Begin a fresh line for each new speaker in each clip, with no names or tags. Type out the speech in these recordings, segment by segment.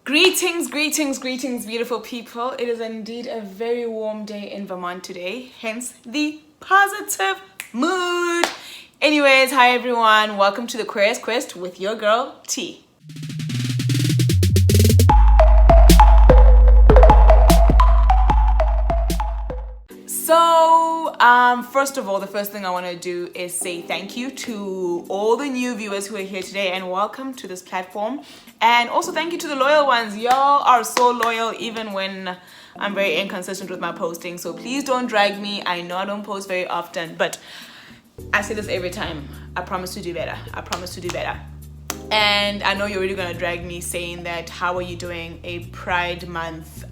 Greetings, beautiful people. It is indeed a very warm day in Vermont today, hence the positive mood. Anyways, hi everyone. Welcome to the Queerious Quest with your girl, T. So, first of all, the first thing I want to do is say thank you to all the new viewers who are here today and welcome to this platform. And also thank you to the loyal ones. Y'all are so loyal even when I'm very inconsistent with my posting. So please don't drag me. I know I don't post very often, but I say this every time. I promise to do better. I promise to do better. And I know you're really going to drag me saying that, how are you doing a Pride Month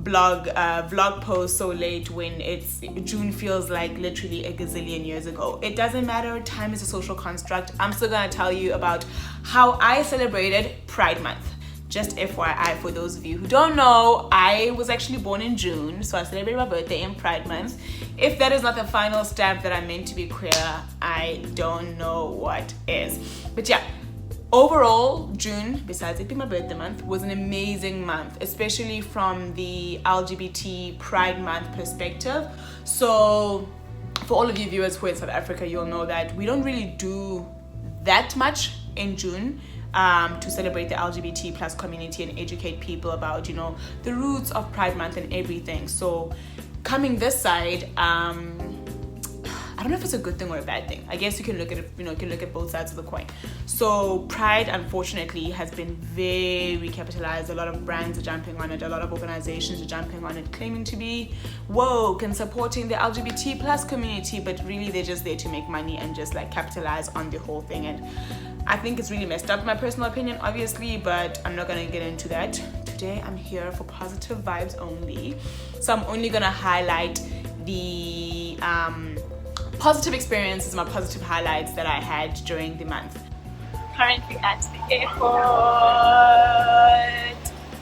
vlog post so late when it's June feels like literally a gazillion years ago. It doesn't matter, time is a social construct. I'm still gonna tell you about how I celebrated Pride Month. Just FYI, for those of you who don't know, I was actually born in June, so I celebrated my birthday in Pride Month. If that is not the final stamp that I'm meant to be queer, I don't know what is. But yeah, overall, June, besides it being my birthday month, was an amazing month, especially from the LGBT Pride Month perspective. So for all of you viewers who are in South Africa, you'll know that we don't really do that much in June to celebrate the LGBT plus community and educate people about, you know, the roots of Pride Month and everything. So coming this side, I don't know if it's a good thing or a bad thing. I guess you can look at it, you can look at both sides of the coin. So Pride, unfortunately, has been very capitalized. A lot of brands are jumping on it. A lot of organizations are jumping on it, claiming to be woke and supporting the LGBT plus community, but really they're just there to make money and just like capitalize on the whole thing. And I think it's really messed up, my personal opinion, obviously, but I'm not gonna get into that. Today, I'm here for positive vibes only. So I'm only gonna highlight the positive experiences, my positive highlights that I had during the month. Currently at the airport,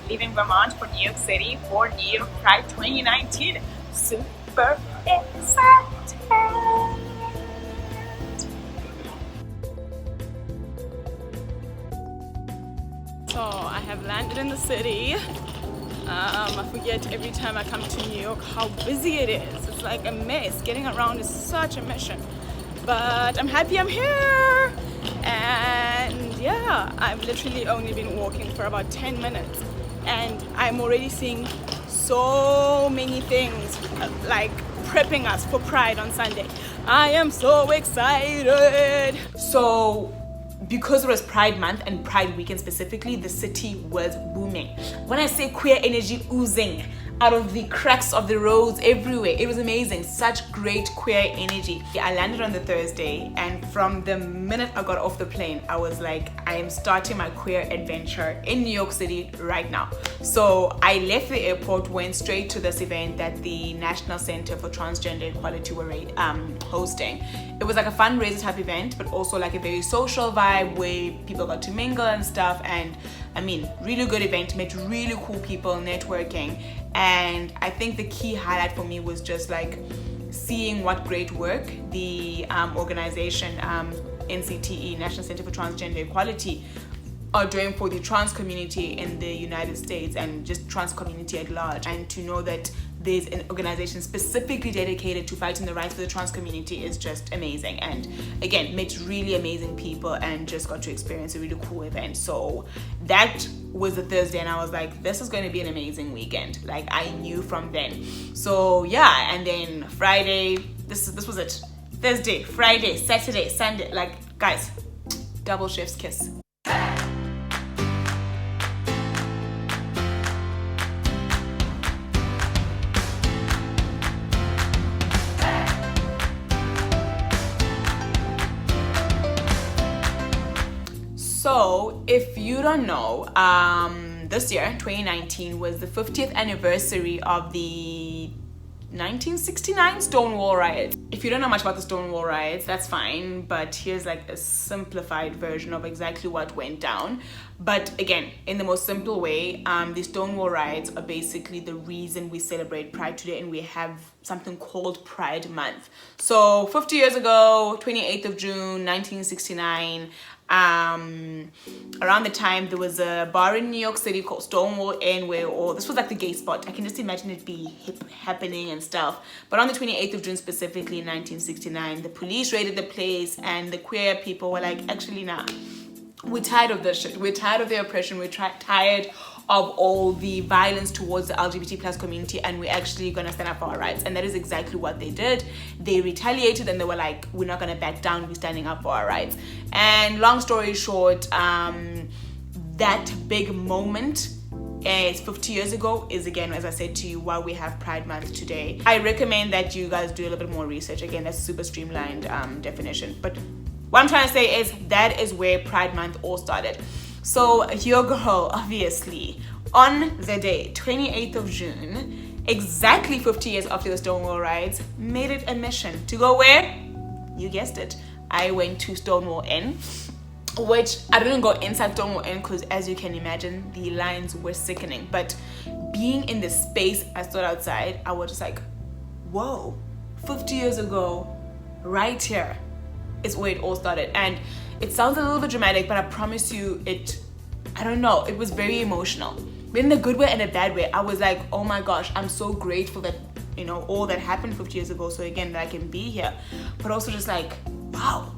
leaving Vermont for New York City for New York Pride 2019. Super excited! So I have landed in the city. I forget every time I come to New York how busy it is. It's like a mess. Getting around is such a mission. But I'm happy I'm here. And yeah, I've literally only been walking for about 10 minutes. And I'm already seeing so many things like prepping us for Pride on Sunday. I am so excited. So because it was Pride Month and Pride Weekend specifically, the city was booming. When I say queer energy oozing out of the cracks of the roads everywhere, it was amazing. Such great queer energy. I landed on the Thursday, and from the minute I got off the plane, I was like, I am starting my queer adventure in New York City right now. So I left the airport, went straight to this event that the National Center for Transgender Equality were hosting. It was like a fundraiser type event, but also like a very social vibe where people got to mingle and stuff. And I mean, really good event, met really cool people, networking. And I think the key highlight for me was just like seeing what great work the organization NCTE, National Center for Transgender Equality, are doing for the trans community in the United States and just trans community at large. And to know that there's an organization specifically dedicated to fighting the rights of the trans community is just amazing. And again, met really amazing people and just got to experience a really cool event. So that was the Thursday, and I was like, this is going to be an amazing weekend. Like, I knew from then. So yeah, and then Friday, this was it. Thursday, Friday, Saturday, Sunday, like, guys, double chef's kiss. So if you don't know, this year, 2019, was the 50th anniversary of the 1969 Stonewall Riots. If you don't know much about the Stonewall Riots, that's fine, but here's like a simplified version of exactly what went down. But again, in the most simple way, the Stonewall Riots are basically the reason we celebrate Pride today, and we have something called Pride Month. So 50 years ago, 28th of June, 1969, Around the time, there was a bar in New York City called Stonewall where this was like the gay spot. I can just imagine it be happening and stuff. But on the 28th of June specifically in 1969, the police raided the place, and the queer people were like, actually, nah, we're tired of this shit. We're tired of the oppression. We're tired of all the violence towards the LGBT plus community, and we're actually gonna stand up for our rights. And that is exactly what they did. They retaliated, and they were like, we're not gonna back down, we're standing up for our rights. And long story short, that big moment is 50 years ago is, again, as I said to you, why we have Pride Month today. I recommend that you guys do a little bit more research. Again, that's a super streamlined definition, but what I'm trying to say is that is where Pride Month all started. So your girl, obviously, on the day, 28th of June, exactly 50 years after the Stonewall Riots, made it a mission to go where? You guessed it. I went to Stonewall Inn, which I didn't go inside Stonewall Inn because, as you can imagine, the lines were sickening. But being in the space, I stood outside, I was just like, whoa, 50 years ago, right here is where it all started. And it sounds a little bit dramatic, but I promise you, I don't know, it was very emotional. But in a good way and a bad way. I was like, oh my gosh, I'm so grateful that, you know, all that happened 50 years ago, so again, that I can be here. But also just like, wow,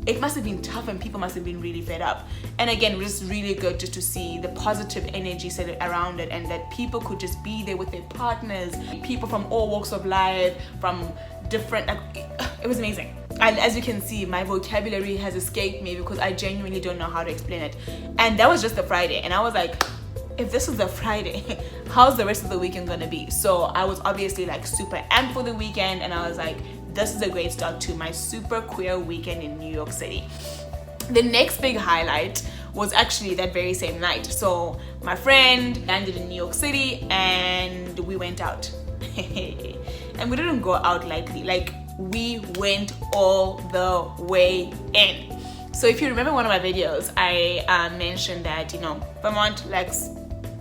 it must have been tough, and people must have been really fed up. And again, it was really good just to see the positive energy set around it, and that people could just be there with their partners, people from all walks of life, from different, like, it was amazing. And as you can see, my vocabulary has escaped me because I genuinely don't know how to explain it. And that was just the Friday, and I was like, if this is the Friday, how's the rest of the weekend gonna be? So I was obviously like super amped for the weekend, and I was like, this is a great start to my super queer weekend in New York City. The next big highlight was actually that very same night. So my friend landed in New York City, and we went out. And we didn't go out lightly, like we went all the way in. So if you remember one of my videos, I mentioned that, you know, Vermont lacks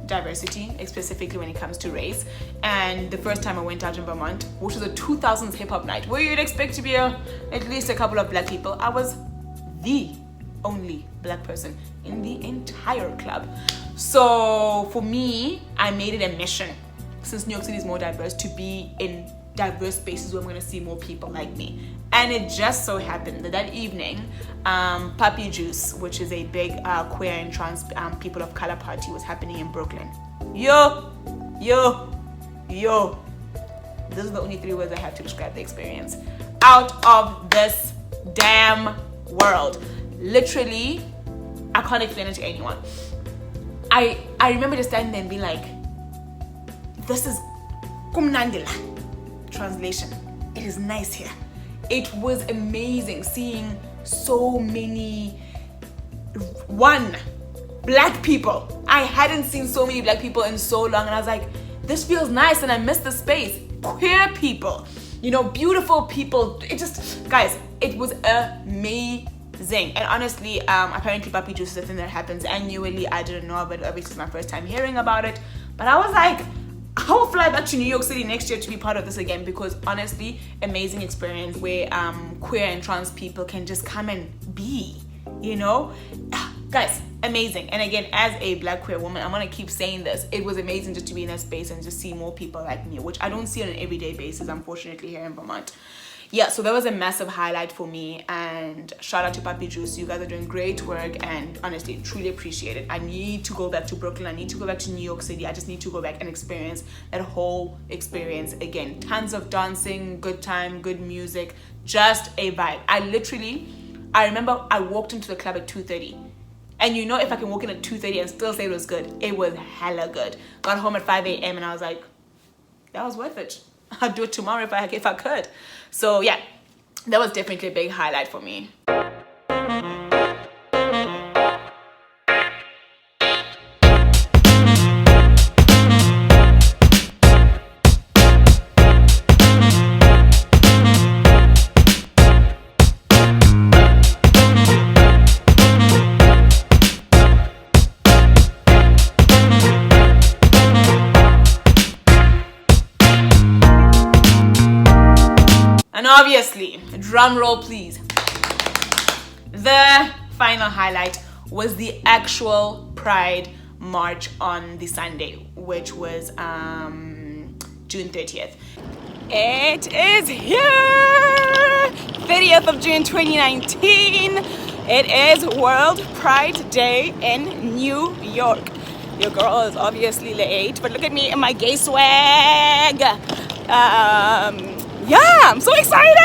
diversity, specifically when it comes to race. And the first time I went out in Vermont, which was a 2000s hip-hop night, where you'd expect to be at least a couple of black people, I was the only black person in the entire club. So for me, I made it a mission, since New York City is more diverse, to be in diverse spaces where I'm going to see more people like me. And it just so happened that that evening, Puppy Juice, which is a big queer and trans people of color party, was happening in Brooklyn. Yo. Those are the only 3 words I have to describe the experience. Out of this damn world. Literally, I can't explain it to anyone. I remember just standing there and being like, this is kumnandila. Translation, it is nice here. It was amazing seeing so many black people. I hadn't seen so many black people in so long, and I was like, this feels nice, and I miss the space. Queer people, you know, beautiful people. It just, guys, it was amazing. And honestly, apparently Puppy Juice is a thing that happens annually. I didn't know about it. Obviously, it's my first time hearing about it, but I was like, I will fly back to New York City next year to be part of this again, because honestly, amazing experience where queer and trans people can just come and be, you know? Guys, amazing. And again, as a black queer woman, I'm gonna keep saying this, it was amazing just to be in that space and just see more people like me, which I don't see on an everyday basis, unfortunately, here in Vermont. Yeah, so that was a massive highlight for me, and shout out to Puppy Juice. You guys are doing great work, and honestly, truly appreciate it. I need to go back to Brooklyn. I need to go back to New York City. I just need to go back and experience that whole experience again. Tons of dancing, good time, good music, just a vibe. I remember I walked into the club at 2:30. And you know, if I can walk in at 2:30 and still say it was good, it was hella good. Got home at 5 a.m. and I was like, that was worth it. I'd do it tomorrow if I could. So yeah, that was definitely a big highlight for me. And obviously, drum roll please, the final highlight was the actual Pride March on the Sunday, which was June 30th. It is here! 30th of June 2019. It is World Pride Day in New York. Your girl is obviously late, but look at me in my gay swag. Yeah, I'm so excited!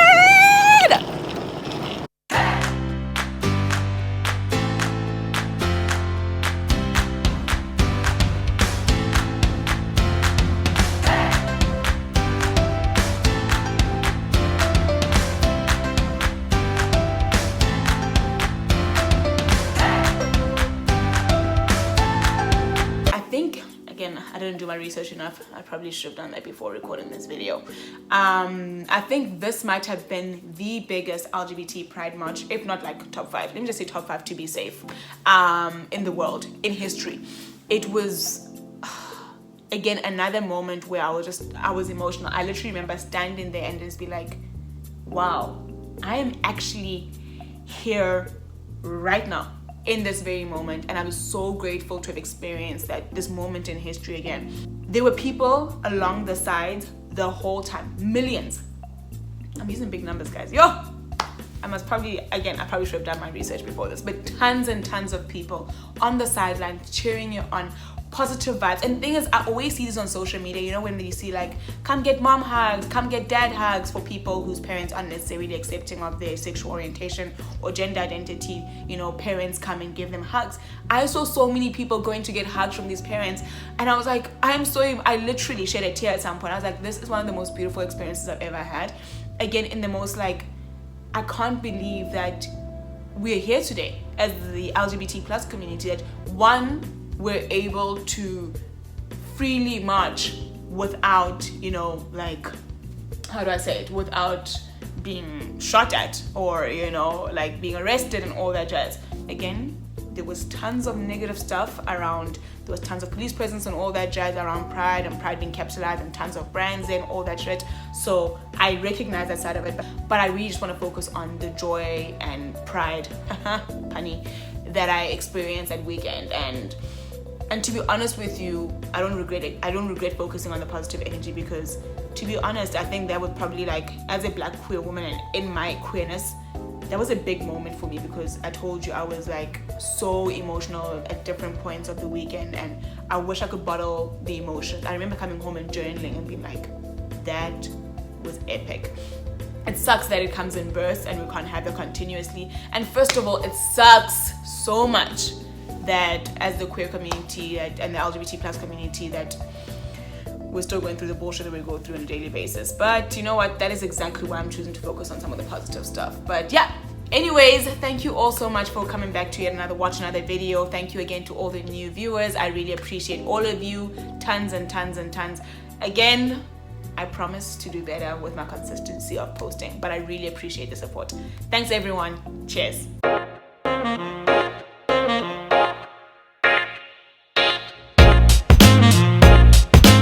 I didn't do my research enough. I probably should have done that before recording this video. I think this might have been the biggest LGBT Pride March, if not like top 5. Let me just say top 5 to be safe, in the world, in history. It was, again, another moment where I was emotional. I literally remember standing there and just be like, wow, I am actually here right now, in this very moment, and I was so grateful to have experienced this moment in history again. There were people along the sides the whole time, millions. I'm using big numbers, guys. Yo, I probably should have done my research before this, but tons and tons of people on the sidelines cheering you on, positive vibes. And the thing is, I always see this on social media, you know, when you see like, come get mom hugs, come get dad hugs, for people whose parents aren't necessarily accepting of their sexual orientation or gender identity, you know, parents come and give them hugs. I saw so many people going to get hugs from these parents, and I was like, I literally shed a tear at some point. I was like, this is one of the most beautiful experiences I've ever had. Again, in the most like, I can't believe that we're here today as the LGBT plus community, that we're able to freely march without, you know, like, how do I say it, without being shot at or, you know, like being arrested and all that jazz. Again, there was tons of negative stuff around. There was tons of police presence and all that jazz around Pride, and Pride being capitalized, and tons of brands and all that shit. So I recognize that side of it, but I really just want to focus on the joy and pride, honey, that I experienced that weekend. And to be honest with you, I don't regret it. I don't regret focusing on the positive energy, because to be honest, I think that would probably, like, as a black queer woman and in my queerness, that was a big moment for me, because I told you I was like so emotional at different points of the weekend, and I wish I could bottle the emotions. I remember coming home and journaling and being like, that was epic. It sucks that it comes in bursts and we can't have it continuously. And first of all, it sucks so much that as the queer community and the LGBT plus community, that we're still going through the bullshit that we go through on a daily basis. But you know what? That is exactly why I'm choosing to focus on some of the positive stuff. But yeah, anyways, thank you all so much for coming back to watch another video. Thank you again to all the new viewers. I really appreciate all of you. Tons and tons and tons. Again, I promise to do better with my consistency of posting, but I really appreciate the support. Thanks everyone. Cheers.